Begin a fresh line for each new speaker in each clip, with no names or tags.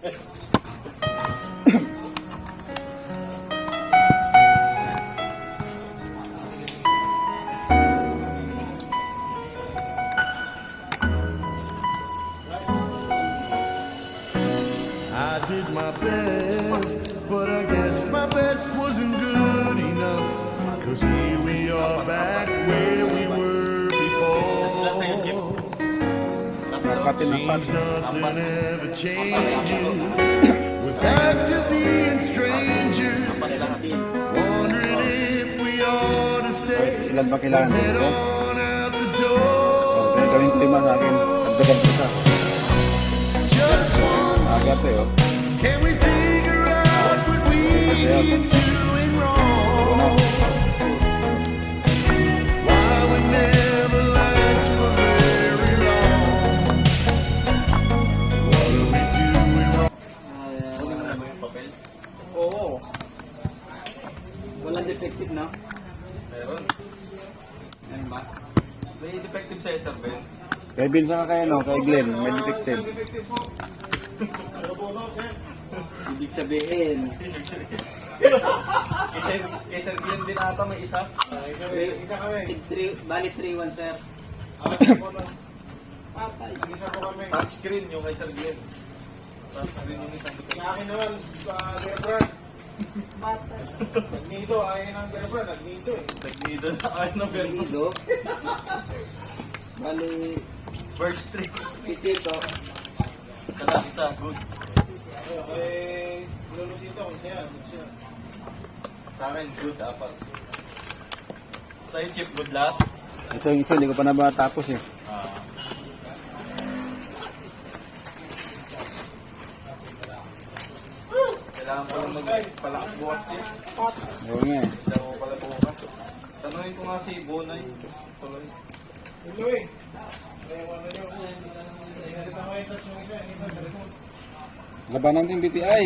I did my best, but I guess my best wasn't good enough. 'Cause here we are back where we were before. Seems nothing ever changes. We're back to being strangers. Wondering if we ought to stay.
Ilan ba kailangan
Head
ko?
on out the door.
Kaya gawing klima sa akin. Agdagan ko sa.
Just once.
Agat eh, oh.
Can we figure out what we keep doing wrong? Why we never last for very long? What are we doing wrong?
Oo. Walang defective na?
Meron.
Ayun ba?
May defective sa Sir Ben.
Kay Vince ka kayo, no? Kay Glenn, may detective.
Ibig sabihin,
Kay Sir Glenn din ata may isa. Isa kami.
bali 3-1 sir. Patay.
Touchscreen yung kay Sir Glenn. Touchscreen yung isang defective.
Sa akin naman, girlfriend.
Patay.
Nagnido, ayaw ng girlfriend, nagnido eh.
Nagnido na kayo ng verbo.
Nido. Bali,
First three.
pichito.
Isa lang, isa. Good.
Eh, lulusito kung siya, siya.
Sa akin, good. Apat. Sa'yo, Chip, good lahat.
Ito yung isa, hindi ko pa nabatapos eh.
Kailangan pa lang magpalakas bukas, Chip.
Oo nga eh.
Laro pala bukas. Tanungin ko nga si Bonay. Tuloy.
Hello eh. Eh, ano nyo? Inalita ko yung touch yung isa, yung isa, telephone.
Labanan din BPI.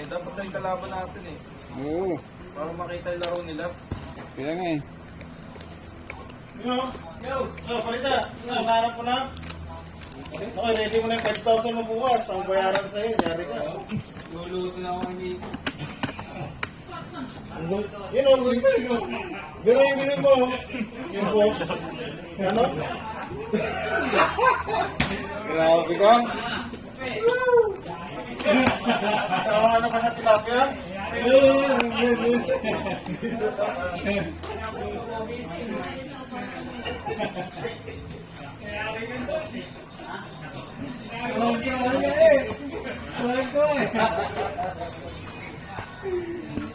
Dapat na yung kalaban natin eh.
Oo.
Para makita yung laro nila.
Kaya nga eh.
Palita. Nangarap mo na. Okay, ready mo na yung 5,000 mo bukas. Pang bayaran sa'yo, nyari ka.
Luluto na ako ng
Yun o, biro yung bilin mo. Yung boss. Ano?
Grabe ka.
Sama ka na ba sa tilapia?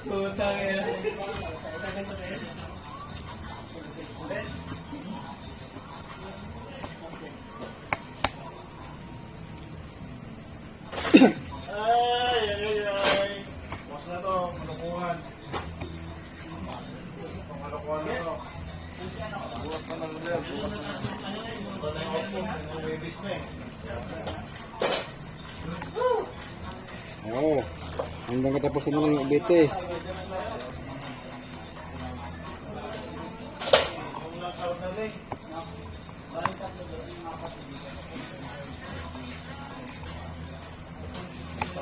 Putang ina.
Ay, ay, ay. Boss na to, malukuhan. Malukuhan na to.
Bukas na lang nila. Bukas na lang.
Patay mo po, yung babies na eh.
Oo. Hanggang katapusan mo ng ubite.
Kung nag-out na rin.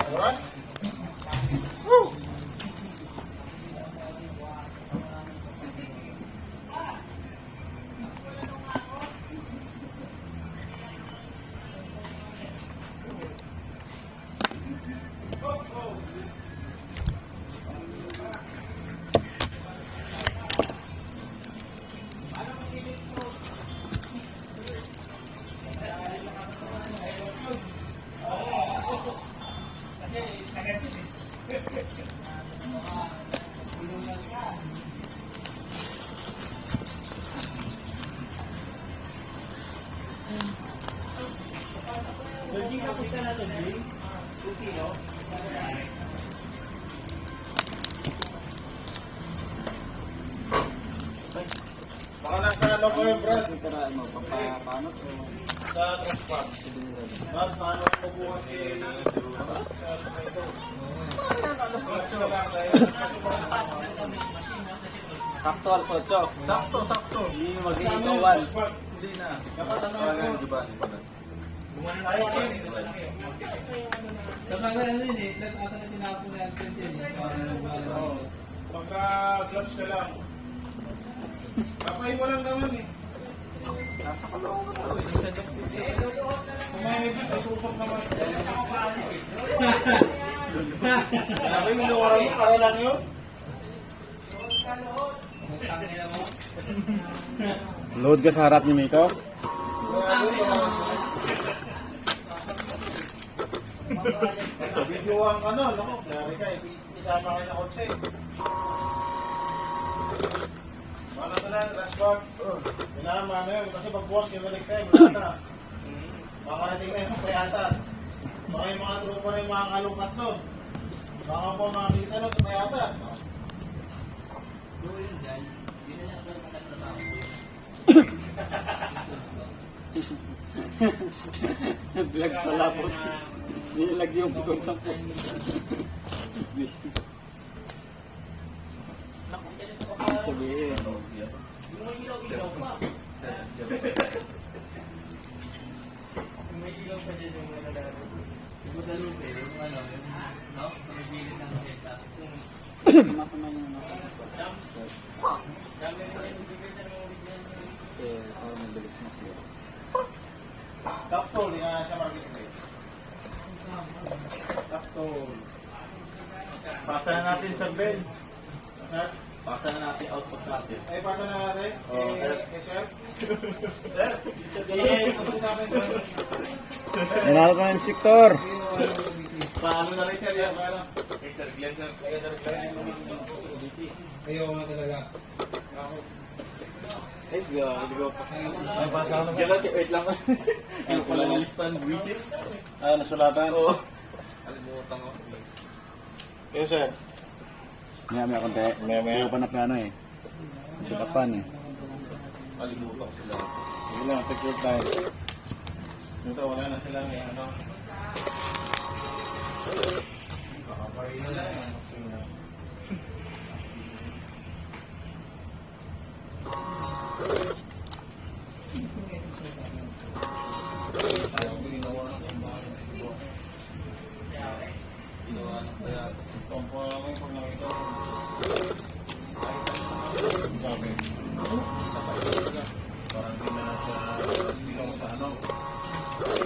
Alright? Woo! Baka nasa ano ko yung Brad?
Paano?
Sa transport. Brad, paano ko bukas si...
Sakto, alas 8.
Sakto, sakto.
Hindi mo mag-iitawan.
Hindi na.
Dapat ano
Kaya
ako?
di ba? Di ba?
Tayo,
Baka ano yun eh, plus ata na tinapon na yan yun eh.
Oo. Pagka gloves ka lang. Kapay mo lang naman eh. Kung may susok naman. Kapay mo nawaran mo, para lang yun.
Load ka sa harap ni Miko?
Sa video ang ano, no? Klari ka, isama kayo sa kotse. Paano ito na, transport? Kailangan ano yun, kasi pag-buwas, kinalik tayo, wala na. Makarating na yung payatas. Baka yung mga trupa na yung mga kalungkat doon. Baka po makakita doon sa payatas. No?
So yun guys, yun na lang ako nakatrabaho.
Vlog pala po. Nilag yung bukod sa po. Sabihin.
May ilaw pa dyan yung mga laro. Yung Guadalupe, yung ano, yung no? Sa may bilis ng seta.
Masama yung mga
Dami rin yung bibig na mga bigyan.
kasi parang mabilis na siya.
Tapos, hindi nga siya mag-display. Tapos.
Pasa na natin sa bell.
Ha?
Pasa na natin output natin.
Ay, pasa na natin.
Oo, sir.
Sir? Sir, pasa natin, sir.
Nanalo ka ng sektor.
Paano na rin, sir? Yan, paano? Kay Sir Glenn, sir. Kay Sir Glenn.
Ayaw nga talaga.
Ay, hindi ko pa.
Ay, pasa na
Diyan lang, wait lang. Hindi ko pala nilistan. Visit.
Ah, nasulatan? Oo.
Kalimutan ko.
Kayo, sir.
Maya konti.
Maya-maya.
Hindi pa na piano eh. Kapan eh.
Kalimutan ko sila.
Sige lang, take your time. Ito, wala na silang ano. Kakapay na lang.
Ginawa ng kaya.
Tompo namin pag nakita ko. Sabi. Parang di na sa bilong sa ano.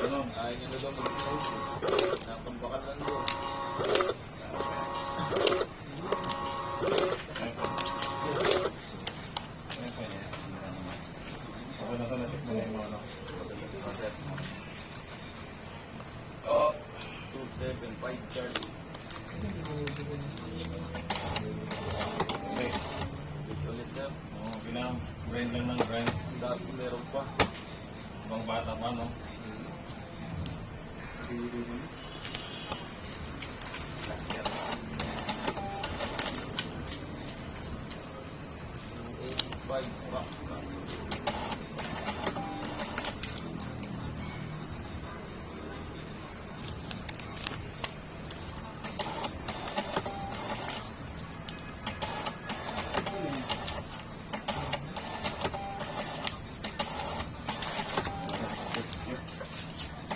Ano?
Ayaw nyo na daw mag-save. Nakambakan lang doon.
Ako na ito, natik mo na yung ano.
275 Charlie.
Okay.
Ito ulit sir.
Oo, pinang grind lang ng grind.
Ang dati meron pa.
Ibang bata pa, no?
Five bucks.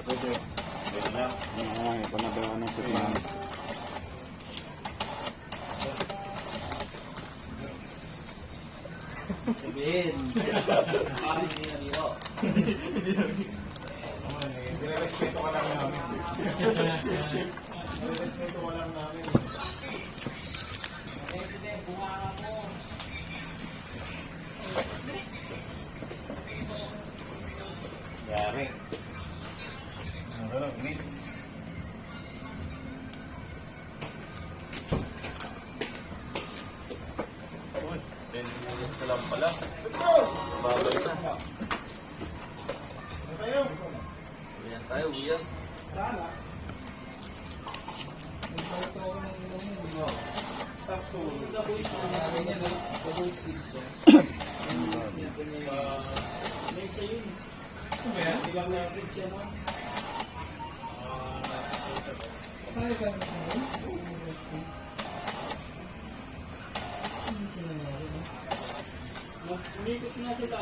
Pwede. Pwede lang.
Ay, panabayan ng piano.
Sabihin. Kami niya niyo.
Pinarespeto ka lang namin. Pinarespeto ka lang namin. Yari. Ano lang, ulit.
Uy, 10 minutes na lang pala. Babay na.
Ano tayo?
Uyan tayo, uyan.
Sakto. Silang natin siya mo.
Umikot na sila.